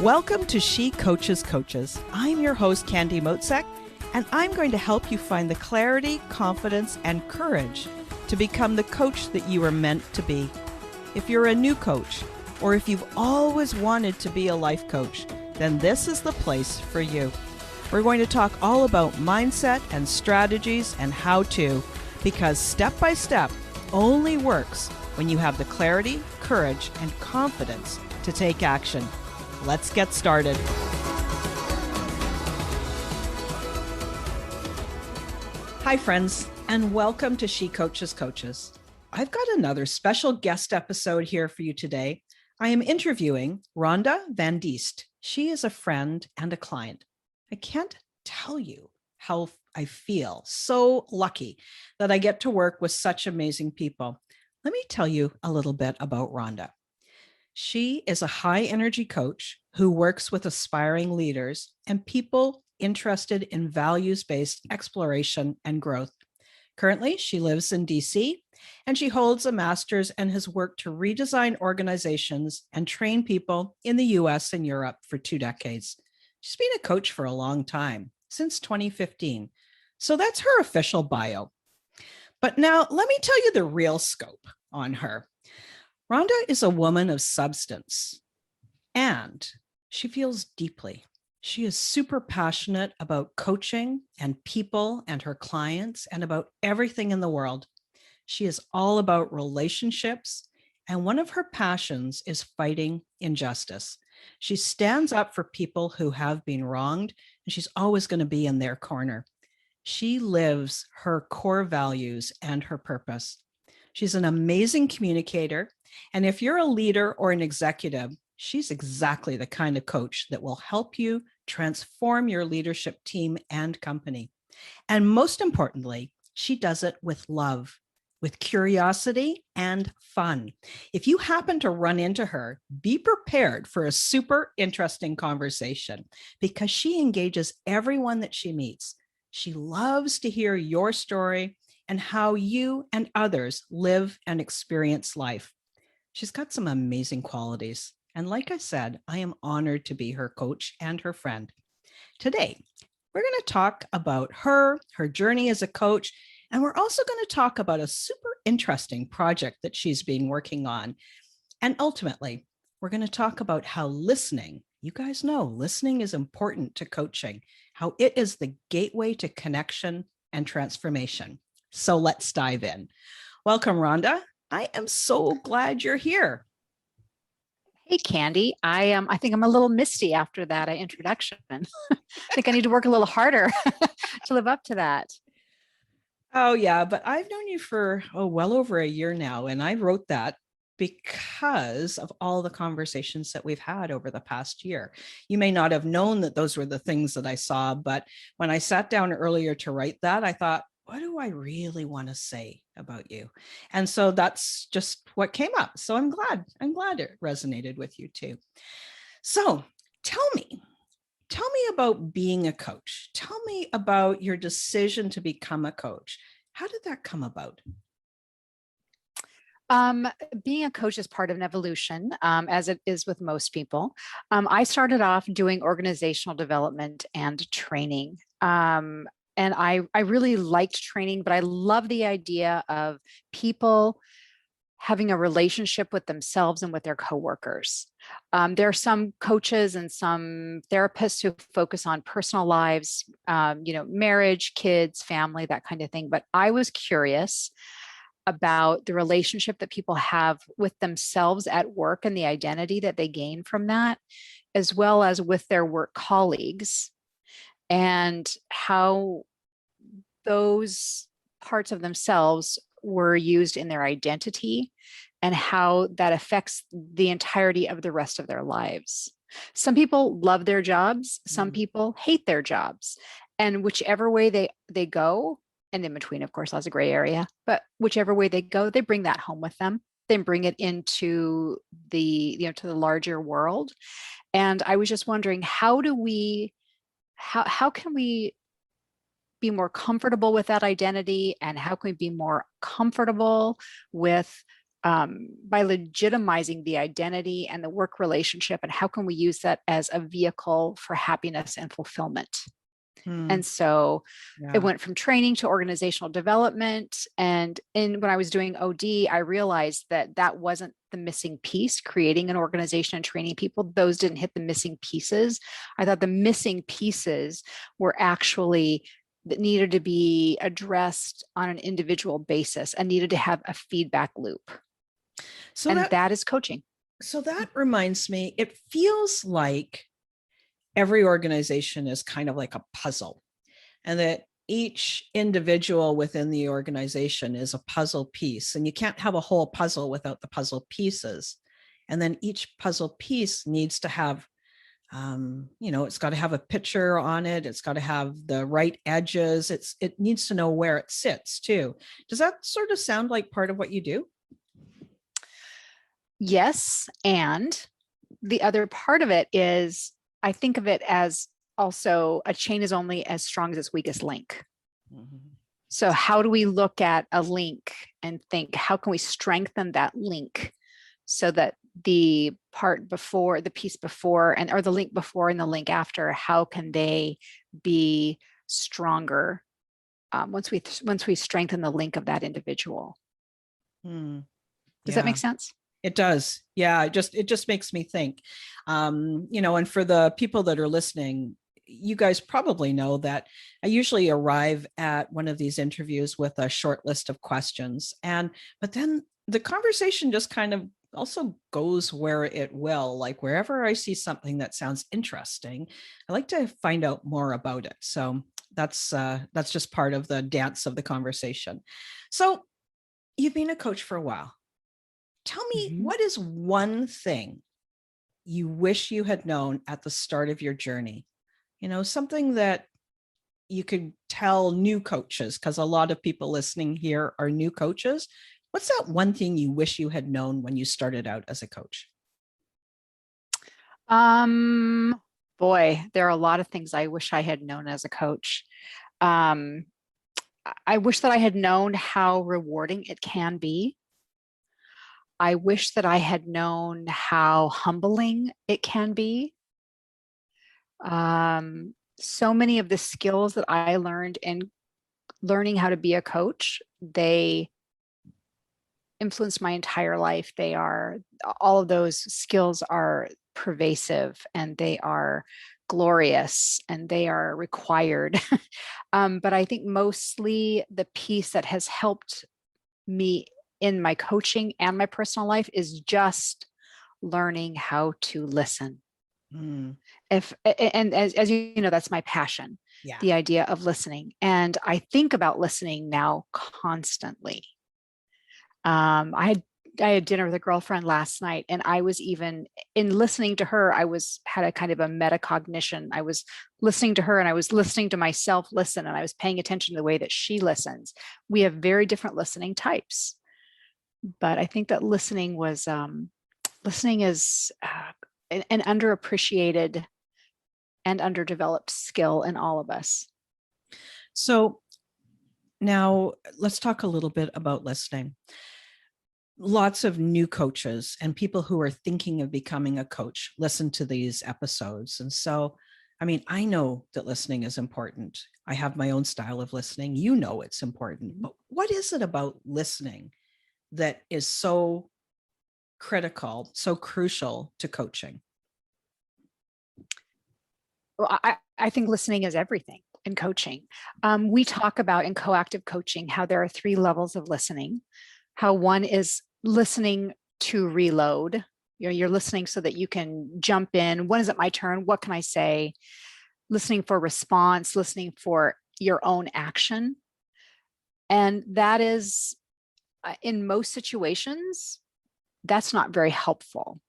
Welcome to She Coaches Coaches. I'm your host, Candy Motzek, and I'm going to help you find the clarity, confidence, and courage to become the coach that you are meant to be. If you're a new coach, or if you've always wanted to be a life coach, then this is the place for you. We're going to talk all about mindset and strategies and how to, because step by step only works when you have the clarity, courage, and confidence to take action. Let's get started. Hi, friends, and welcome to She Coaches Coaches. I've got another special guest episode here for you today. I am interviewing Rhonda Van Diest. She is a friend and a client. I can't tell you how I feel so lucky that I get to work with such amazing people. Let me tell you a little bit about Rhonda. She is a high energy coach who works with aspiring leaders and people interested in values-based exploration and growth. Currently, she lives in DC and she holds a master's and has worked to redesign organizations and train people in the US and Europe for 2 decades. She's been a coach for a long time, since 2015. So that's her official bio. But now let me tell you the real scope on her. Rhonda is a woman of substance, and she feels deeply. She is super passionate about coaching and people and her clients and about everything in the world. She is all about relationships, and one of her passions is fighting injustice. She stands up for people who have been wronged, and she's always going to be in their corner. She lives her core values and her purpose. She's an amazing communicator. And if you're a leader or an executive, she's exactly the kind of coach that will help you transform your leadership team and company. And most importantly, she does it with love, with curiosity and fun. If you happen to run into her, be prepared for a super interesting conversation because she engages everyone that she meets. She loves to hear your story and how you and others live and experience life. She's got some amazing qualities. And like I said, I am honored to be her coach and her friend. Today, we're going to talk about her journey as a coach, and we're also going to talk about a super interesting project that she's been working on. And ultimately, we're going to talk about how listening, you guys know, listening is important to coaching, how it is the gateway to connection and transformation. So let's dive in. Welcome, Rhonda. I am so glad you're here. Hey, Candy. I think I'm a little misty after that introduction. I think I need to work a little harder to live up to that. Oh, yeah, but I've known you for well over a year now, and I wrote that because of all the conversations that we've had over the past year. You may not have known that those were the things that I saw, but when I sat down earlier to write that, I thought, what do I really want to say about you? And so that's just what came up. So I'm glad it resonated with you too. So tell me about being a coach. Tell me about your decision to become a coach. How did that come about? Being a coach is part of an evolution, as it is with most people. I started off doing organizational development and training. And I really liked training, but I love the idea of people having a relationship with themselves and with their coworkers. There are some coaches and some therapists who focus on personal lives, marriage, kids, family, that kind of thing. But I was curious about the relationship that people have with themselves at work and the identity that they gain from that, as well as with their work colleagues, and how those parts of themselves were used in their identity and how that affects the entirety of the rest of their lives. Some people love their jobs, some people hate their jobs, and whichever way they go, and in between, of course, lots of gray area, but whichever way they go, they bring that home with them. They bring it into to the larger world. And I was just wondering, how can we be more comfortable with that identity, and how can we be more comfortable with by legitimizing the identity and the work relationship, and how can we use that as a vehicle for happiness and fulfillment. And so it went from training to organizational development. And when I was doing OD, I realized that that wasn't the missing piece, creating an organization and training people. Those didn't hit the missing pieces. I thought the missing pieces were actually that needed to be addressed on an individual basis and needed to have a feedback loop. So that is coaching. So that reminds me, it feels like every organization is kind of like a puzzle, and that each individual within the organization is a puzzle piece, and you can't have a whole puzzle without the puzzle pieces. And then each puzzle piece needs to have, it's got to have a picture on it. It's got to have the right edges. It needs to know where it sits too. Does that sort of sound like part of what you do? Yes. And the other part of it is, I think of it as also a chain is only as strong as its weakest link. Mm-hmm. So how do we look at a link and think, how can we strengthen that link so that the part before, the piece before, or the link before and the link after, how can they be stronger once we strengthen the link of that individual? Does that make sense? It does. Yeah. It just makes me think, and for the people that are listening, you guys probably know that I usually arrive at one of these interviews with a short list of questions. But then the conversation just kind of also goes where it will. Like wherever I see something that sounds interesting, I like to find out more about it. So that's just part of the dance of the conversation. So you've been a coach for a while. Tell me, what is one thing you wish you had known at the start of your journey? Something that you could tell new coaches, because a lot of people listening here are new coaches. What's that one thing you wish you had known when you started out as a coach? Boy, there are a lot of things I wish I had known as a coach. I wish that I had known how rewarding it can be. I wish that I had known how humbling it can be. So many of the skills that I learned in learning how to be a coach, they influenced my entire life. All of those skills are pervasive, and they are glorious, and they are required. But I think mostly the piece that has helped me in my coaching and my personal life is just learning how to listen. As you know, that's my passion, the idea of listening. And I think about listening now constantly. I had dinner with a girlfriend last night, and I was even in listening to her, had a kind of a metacognition. I was listening to her, and I was listening to myself listen, and I was paying attention to the way that she listens. We have very different listening types. But I think that listening is an underappreciated and underdeveloped skill in all of us. So now let's talk a little bit about listening. Lots of new coaches and people who are thinking of becoming a coach listen to these episodes. And so, I know that listening is important. I have my own style of listening. It's important. But what is it about listening that is so critical, so crucial to coaching? Well, I think listening is everything in coaching. We talk about in coactive coaching how there are 3 levels of listening. How one is listening to reload. You're listening so that you can jump in. When is it my turn? What can I say? Listening for response, listening for your own action. And that is, in most situations, that's not very helpful.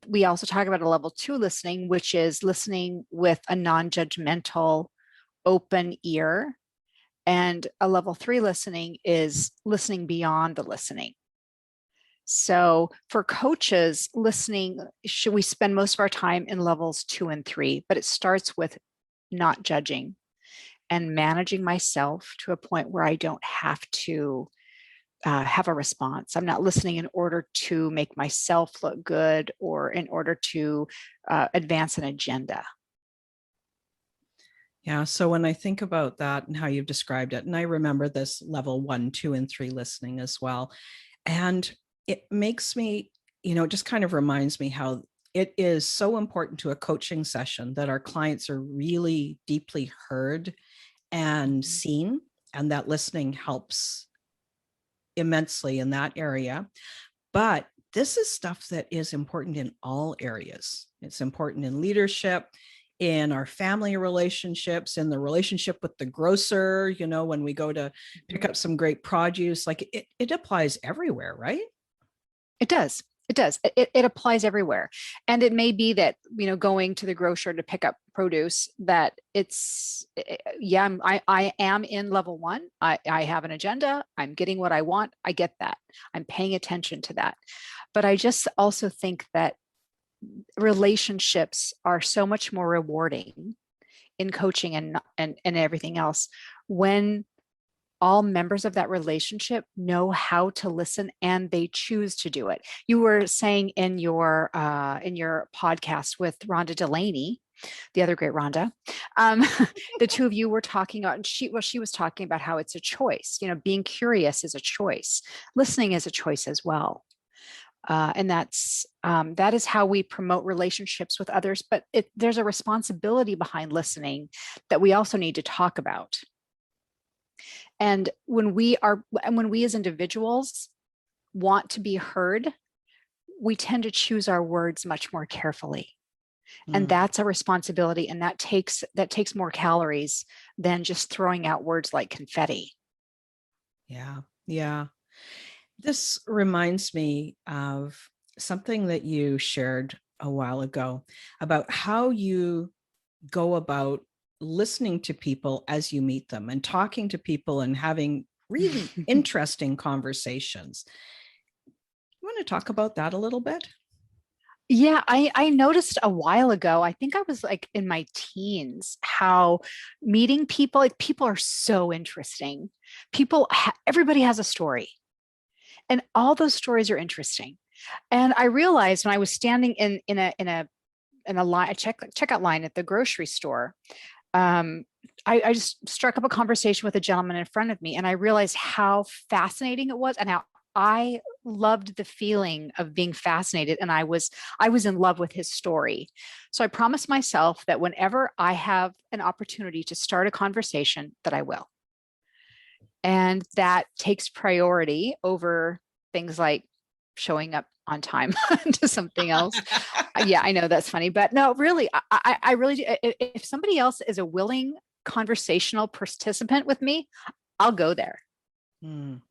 We also talk about a level 2 listening, which is listening with a non-judgmental, open ear. And a level 3 listening is listening beyond the listening. So for coaches, listening, we spend most of our time in levels 2 and 3, but it starts with not judging and managing myself to a point where I don't have to have a response. I'm not listening in order to make myself look good or in order to advance an agenda. Yeah. So when I think about that and how you've described it, and I remember this level 1, 2, and 3 listening as well. And it makes me, it just kind of reminds me how it is so important to a coaching session that our clients are really deeply heard and seen, and that listening helps immensely in that area. But this is stuff that is important in all areas. It's important in leadership, in our family relationships, in the relationship with the grocer, when we go to pick up some great produce, like it applies everywhere, right? It does. It does. It applies everywhere. And it may be that, going to the grocer to pick up produce, that it's, yeah, I am in level 1. I have an agenda. I'm getting what I want. I get that. I'm paying attention to that. But I just also think that relationships are so much more rewarding in coaching and everything else when all members of that relationship know how to listen and they choose to do it. You were saying in your podcast with Rhonda Delaney, the other great Rhonda, the two of you were talking about, and she was talking about how it's a choice. Being curious is a choice. Listening is a choice as well. And that is how we promote relationships with others. But there's a responsibility behind listening that we also need to talk about. And when we as individuals want to be heard, we tend to choose our words much more carefully. And that's a responsibility. And that takes more calories than just throwing out words like confetti. Yeah. Yeah. This reminds me of something that you shared a while ago about how you go about listening to people as you meet them and talking to people and having really interesting conversations. You want to talk about that a little bit? Yeah, I noticed a while ago, I think I was like in my teens, how meeting people, like people are so interesting. Everybody has a story, and all those stories are interesting. And I realized when I was standing in a line, a checkout line at the grocery store, I just struck up a conversation with a gentleman in front of me, and I realized how fascinating it was and how I loved the feeling of being fascinated, and I was in love with his story. So I promised myself that whenever I have an opportunity to start a conversation, that I will. And that takes priority over things like showing up on time to something else. Yeah, I know that's funny, but no, really, I really do. If somebody else is a willing conversational participant with me, I'll go there.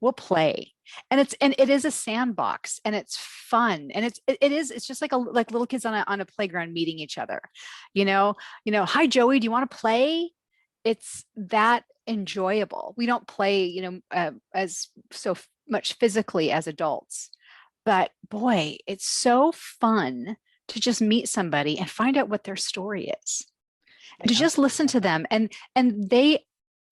We'll play. And it is a sandbox, and it's fun. And it's just like little kids on a playground meeting each other. Hi Joey, do you want to play? It's that enjoyable. We don't play, as so much physically as adults, but boy, it's so fun to just meet somebody and find out what their story is, and to just listen to them. And they,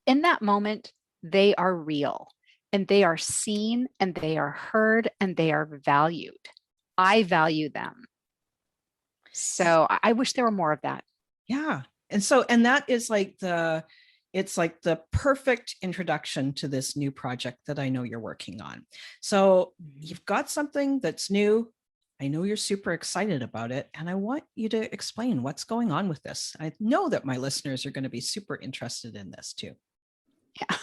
in that moment, they are real, and they are seen, and they are heard, and they are valued. I value them. So I wish there were more of that. Yeah. And that is it's like the perfect introduction to this new project that I know you're working on. So you've got something that's new. I know you're super excited about it, and I want you to explain what's going on with this. I know that my listeners are going to be super interested in this too. Yeah.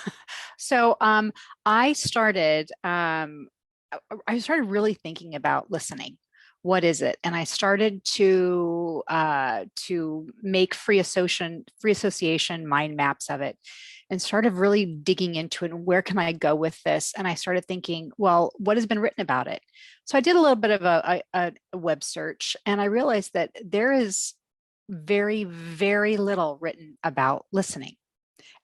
So I started really thinking about listening. What is it? And I started to make free association mind maps of it, and started really digging into it. And where can I go with this? And I started thinking, well, what has been written about it? So I did a little bit of a web search, and I realized that there is very, very little written about listening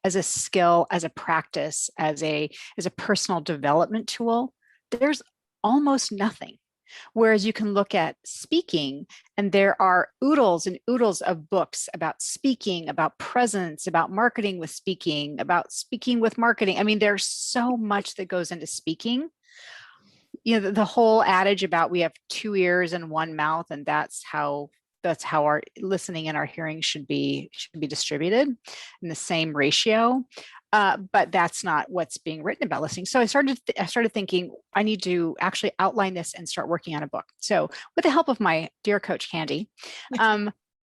as a skill, as a practice, as a personal development tool. There's almost nothing. Whereas you can look at speaking, and there are oodles and oodles of books about speaking, about presence, about marketing with speaking, about speaking with marketing. I mean, there's so much that goes into speaking, the whole adage about we have two ears and one mouth, and that's how our listening and our hearing should be distributed in the same ratio. But that's not what's being written about listening. So I started thinking I need to actually outline this and start working on a book. So with the help of my dear coach Candy,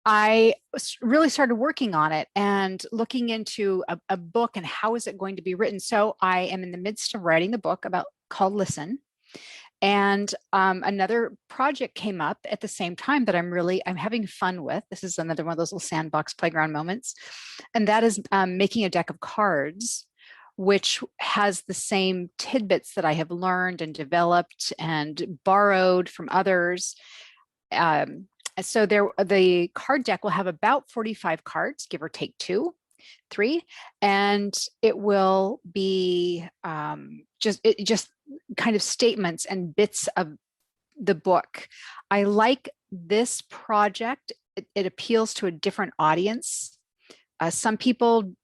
I really started working on it and looking into a book and how is it going to be written. So I am in the midst of writing the book called Listen. And another project came up at the same time that I'm having fun with. This is another one of those little sandbox playground moments. And that is making a deck of cards, which has the same tidbits that I have learned and developed and borrowed from others. So the card deck will have about 45 cards, give or take 2, 3, and it will be just kind of statements and bits of the book. I like this project. It appeals to a different audience. Some people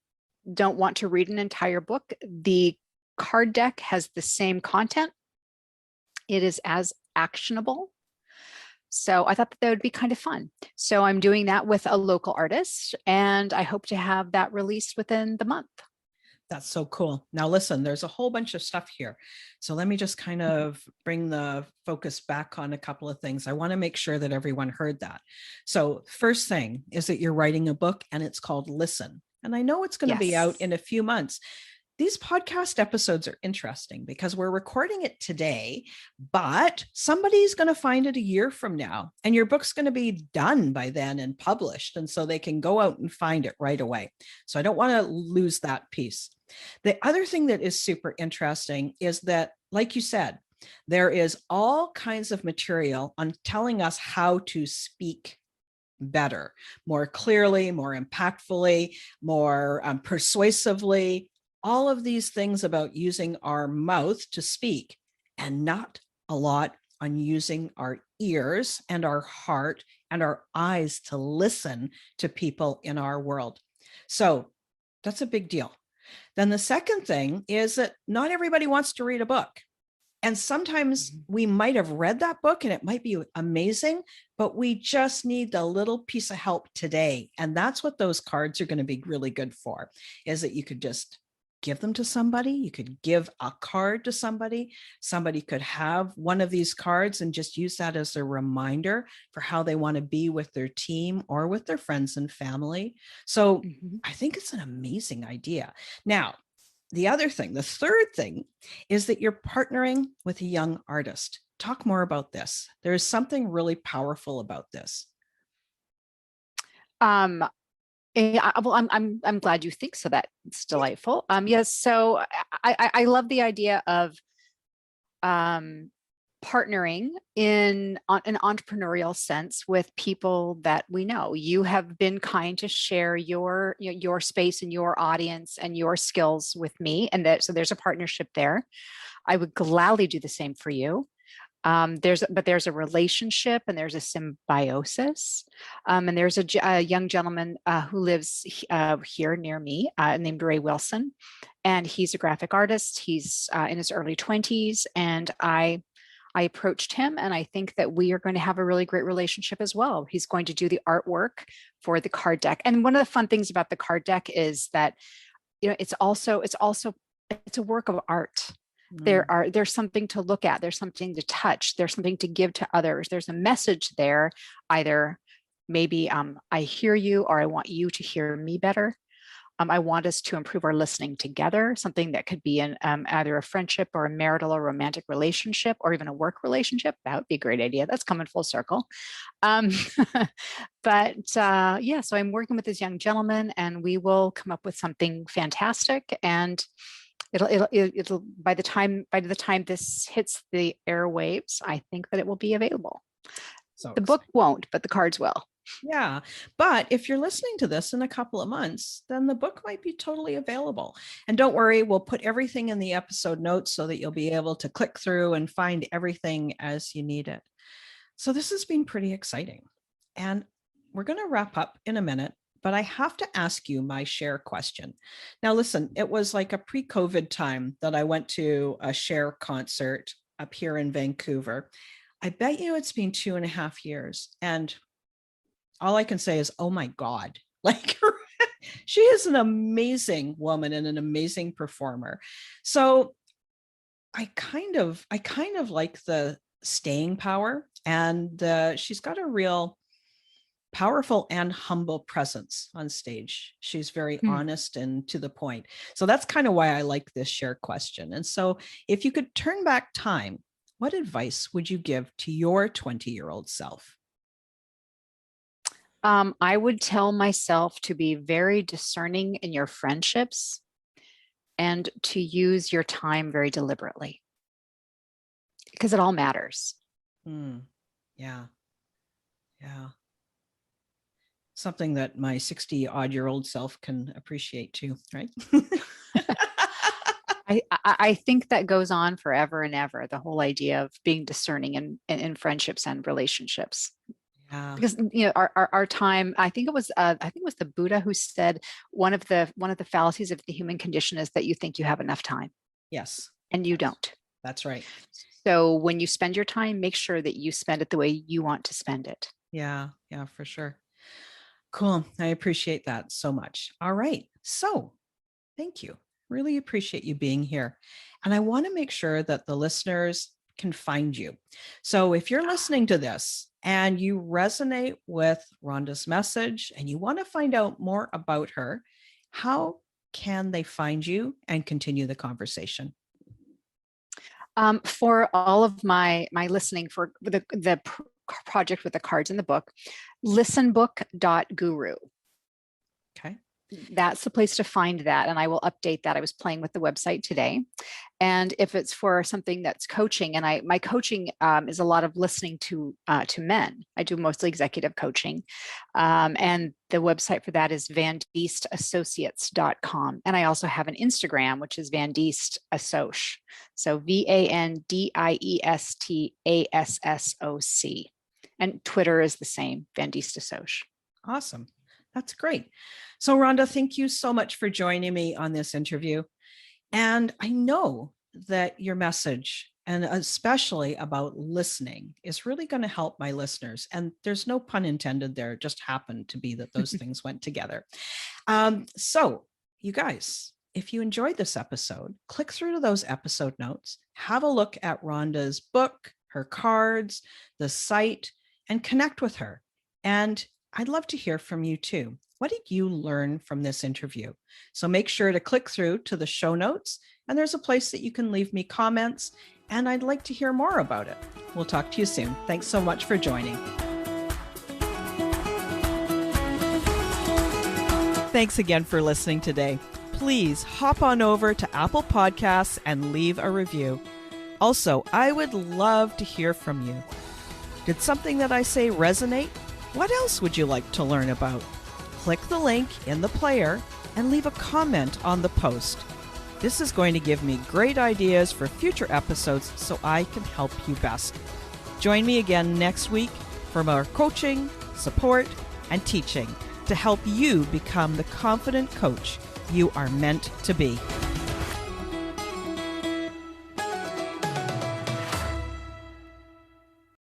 don't want to read an entire book. The card deck has the same content. It is as actionable. So I thought that would be kind of fun. So I'm doing that with a local artist, and I hope to have that released within the month. That's so cool. Now, listen, there's a whole bunch of stuff here. So let me just kind of bring the focus back on a couple of things. I want to make sure that everyone heard that. So first thing is that you're writing a book and it's called Listen. And I know it's going to be out in a few months. These podcast episodes are interesting because we're recording it today, but somebody's going to find it a year from now and your book's going to be done by then and published. And so they can go out and find it right away. So I don't want to lose that piece. The other thing that is super interesting is that, like you said, there is all kinds of material on telling us how to speak better, more clearly, more impactfully, more persuasively. All of these things about using our mouth to speak, and not a lot on using our ears and our heart and our eyes to listen to people in our world. So that's a big deal. Then the second thing is that not everybody wants to read a book. And sometimes we might have read that book and it might be amazing, but we just need a little piece of help today. And that's what those cards are going to be really good for, is that you could just give them to somebody. You could give a card to somebody. Somebody could have one of these cards and just use that as a reminder for how they want to be with their team or with their friends and family. So I think it's an amazing idea. Now, the third thing is that you're partnering with a young artist. Talk more about this. There is something really powerful about this. Well, I'm glad you think so. That's delightful. Yes. So I love the idea of partnering in an entrepreneurial sense with people that we know. You have been kind to share your space and your audience and your skills with me, and so there's a partnership there. I would gladly do the same for you. There's a relationship and there's a symbiosis. And there's a young gentleman who lives here near me named Ray Wilson. And he's a graphic artist. He's in his early 20s. And I approached him, and I think that we are going to have a really great relationship as well. He's going to do the artwork for the card deck. And one of the fun things about the card deck is that, it's a work of art. There's something to look at, there's something to touch, there's something to give to others, there's a message there, either maybe I hear you, or I want you to hear me better. I want us to improve our listening together, something that could be in either a friendship or a marital or romantic relationship, or even a work relationship. That would be a great idea. That's coming full circle. But yeah, so I'm working with this young gentleman, and we will come up with something fantastic. And it'll by the time this hits the airwaves, I think that it will be available. So the book won't, but the cards will. Yeah. But if you're listening to this in a couple of months, then the book might be totally available. And don't worry, we'll put everything in the episode notes so that you'll be able to click through and find everything as you need it. So this has been pretty exciting. And we're going to wrap up in a minute, but I have to ask you my share question. Now, listen, it was like a pre-COVID time that I went to a share concert up here in Vancouver. I bet you it's been 2.5 years. And all I can say is, oh my God, like she is an amazing woman and an amazing performer. So I kind of like the staying power, and she's got a real powerful and humble presence on stage. She's very honest and to the point. So that's kind of why I like this share question. And so if you could turn back time, what advice would you give to your 20-year-old self? I would tell myself to be very discerning in your friendships and to use your time very deliberately, because it all matters. Yeah. Yeah. Something that my 60-odd-year-old self can appreciate too, right? I think that goes on forever and ever, the whole idea of being discerning in friendships and relationships. Yeah. Because our time, I think it was the Buddha who said one of the fallacies of the human condition is that you think you have enough time. Yes. And you don't. That's right. So when you spend your time, make sure that you spend it the way you want to spend it. Yeah, for sure. Cool. I appreciate that so much. All right. So thank you. Really appreciate you being here. And I want to make sure that the listeners can find you. So if you're listening to this and you resonate with Rhonda's message and you want to find out more about her, how can they find you and continue the conversation? For all of my listening for the project with the cards in the book, listenbook.guru. Okay. That's the place to find that. And I will update that. I was playing with the website today. And if it's for something that's coaching, and my coaching is a lot of listening to men. I do mostly executive coaching. And the website for that is vandiestassociates.com. And I also have an Instagram, which is Van Diest Assoc. So VANDIESTASSOC. And Twitter is the same, Van Diest Assoc. Awesome. That's great. So Rhonda, thank you so much for joining me on this interview. And I know that your message, and especially about listening, is really going to help my listeners. And there's no pun intended there. It just happened to be that those things went together. So you guys, if you enjoyed this episode, click through to those episode notes, have a look at Rhonda's book, her cards, the site, and connect with her. And I'd love to hear from you too. What did you learn from this interview? So make sure to click through to the show notes, and there's a place that you can leave me comments, and I'd like to hear more about it. We'll talk to you soon. Thanks so much for joining. Thanks again for listening today. Please hop on over to Apple Podcasts and leave a review. Also, I would love to hear from you. Did something that I say resonate? What else would you like to learn about? Click the link in the player and leave a comment on the post. This is going to give me great ideas for future episodes so I can help you best. Join me again next week for more coaching, support, and teaching to help you become the confident coach you are meant to be.